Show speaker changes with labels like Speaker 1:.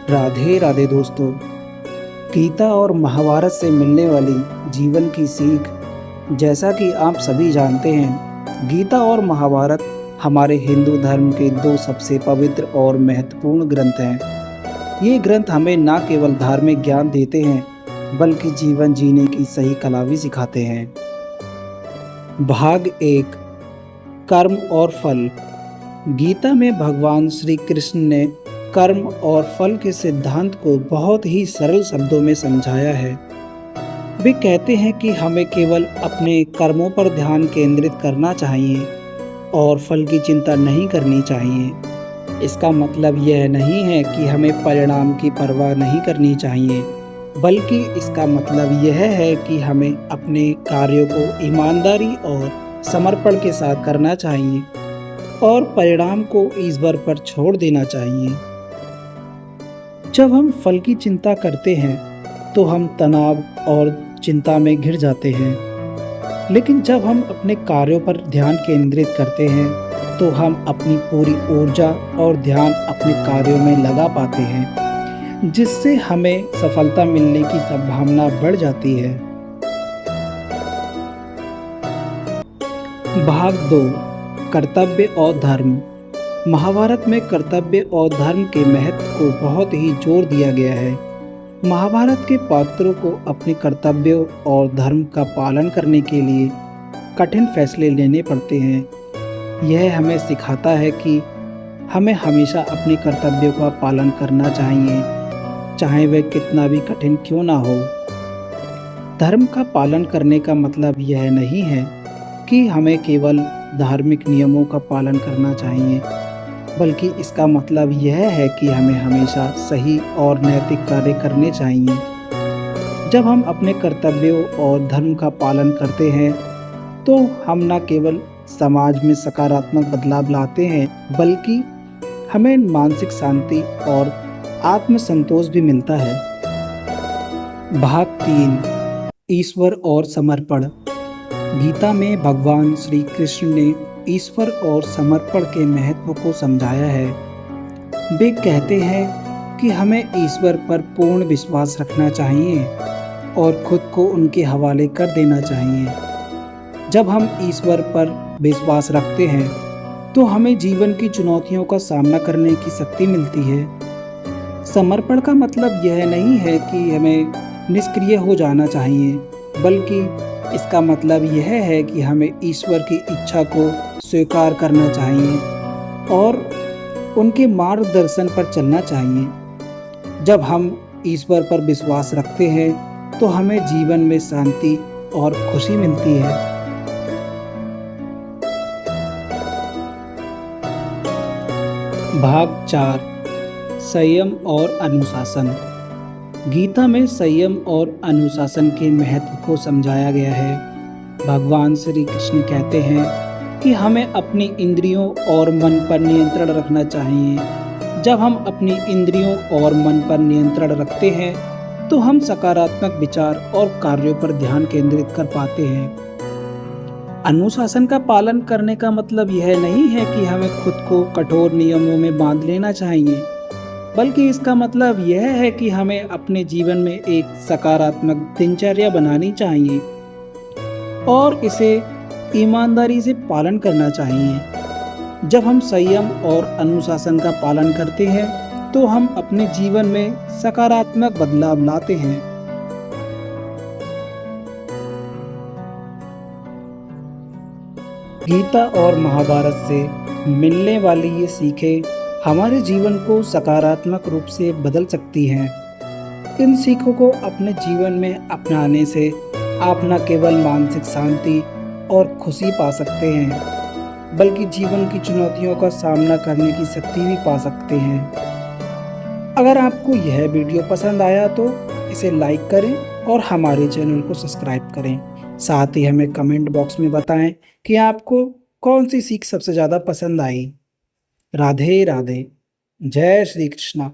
Speaker 1: राधे राधे दोस्तों। गीता और महाभारत से मिलने वाली जीवन की सीख, जैसा कि आप सभी जानते हैं, गीता और महाभारत हमारे हिंदू धर्म के दो सबसे पवित्र और महत्वपूर्ण ग्रंथ हैं। ये ग्रंथ हमें न केवल धार्मिक ज्ञान देते हैं, बल्कि जीवन जीने की सही कला भी सिखाते हैं। भाग 1, कर्म और फल। गीता में भगवान श्री कृष्ण ने कर्म और फल के सिद्धांत को बहुत ही सरल शब्दों में समझाया है। वे कहते हैं कि हमें केवल अपने कर्मों पर ध्यान केंद्रित करना चाहिए और फल की चिंता नहीं करनी चाहिए। इसका मतलब यह नहीं है कि हमें परिणाम की परवाह नहीं करनी चाहिए, बल्कि इसका मतलब यह है कि हमें अपने कार्यों को ईमानदारी और समर्पण के साथ करना चाहिए और परिणाम को ईश्वर पर छोड़ देना चाहिए। जब हम फल की चिंता करते हैं तो हम तनाव और चिंता में घिर जाते हैं, लेकिन जब हम अपने कार्यों पर ध्यान केंद्रित करते हैं तो हम अपनी पूरी ऊर्जा और ध्यान अपने कार्यों में लगा पाते हैं, जिससे हमें सफलता मिलने की संभावना बढ़ जाती है। भाग 2, कर्तव्य और धर्म। महाभारत में कर्तव्य और धर्म के महत्व को बहुत ही जोर दिया गया है। महाभारत के पात्रों को अपने कर्तव्यों और धर्म का पालन करने के लिए कठिन फैसले लेने पड़ते हैं। यह हमें सिखाता है कि हमें हमेशा अपने कर्तव्यों का पालन करना चाहिए, चाहे वह कितना भी कठिन क्यों ना हो। धर्म का पालन करने का मतलब यह नहीं है कि हमें केवल धार्मिक नियमों का पालन करना चाहिए, बल्कि इसका मतलब यह है कि हमें हमेशा सही और नैतिक कार्य करने चाहिए। जब हम अपने कर्तव्यों और धर्म का पालन करते हैं तो हम न केवल समाज में सकारात्मक बदलाव लाते हैं, बल्कि हमें मानसिक शांति और आत्मसंतोष भी मिलता है। भाग 3, ईश्वर और समर्पण। गीता में भगवान श्री कृष्ण ने ईश्वर और समर्पण के महत्व को समझाया है। वे कहते हैं कि हमें ईश्वर पर पूर्ण विश्वास रखना चाहिए और खुद को उनके हवाले कर देना चाहिए। जब हम ईश्वर पर विश्वास रखते हैं तो हमें जीवन की चुनौतियों का सामना करने की शक्ति मिलती है। समर्पण का मतलब यह नहीं है कि हमें निष्क्रिय हो जाना चाहिए, बल्कि इसका मतलब यह है कि हमें ईश्वर की इच्छा को स्वीकार करना चाहिए और उनके मार्गदर्शन पर चलना चाहिए। जब हम ईश्वर पर विश्वास रखते हैं तो हमें जीवन में शांति और खुशी मिलती है। भाग 4, संयम और अनुशासन। गीता में संयम और अनुशासन के महत्व को समझाया गया है। भगवान श्री कृष्ण कहते हैं कि हमें अपनी इंद्रियों और मन पर नियंत्रण रखना चाहिए। जब हम अपनी इंद्रियों और मन पर नियंत्रण रखते हैं तो हम सकारात्मक विचार और कार्यों पर ध्यान केंद्रित कर पाते हैं। अनुशासन का पालन करने का मतलब यह नहीं है कि हमें खुद को कठोर नियमों में बांध लेना चाहिए, बल्कि इसका मतलब यह है कि हमें अपने जीवन में एक सकारात्मक दिनचर्या बनानी चाहिए और इसे ईमानदारी से पालन करना चाहिए। जब हम संयम और अनुशासन का पालन करते हैं तो हम अपने जीवन में सकारात्मक बदलाव लाते हैं। गीता और महाभारत से मिलने वाली ये सीखें हमारे जीवन को सकारात्मक रूप से बदल सकती हैं। इन सीखों को अपने जीवन में अपनाने से आप न केवल मानसिक शांति और खुशी पा सकते हैं, बल्कि जीवन की चुनौतियों का सामना करने की शक्ति भी पा सकते हैं। अगर आपको यह वीडियो पसंद आया तो इसे लाइक करें और हमारे चैनल को सब्सक्राइब करें। साथ ही हमें कमेंट बॉक्स में बताएं कि आपको कौन सी सीख सबसे ज़्यादा पसंद आई। राधे राधे। जय श्री कृष्णा।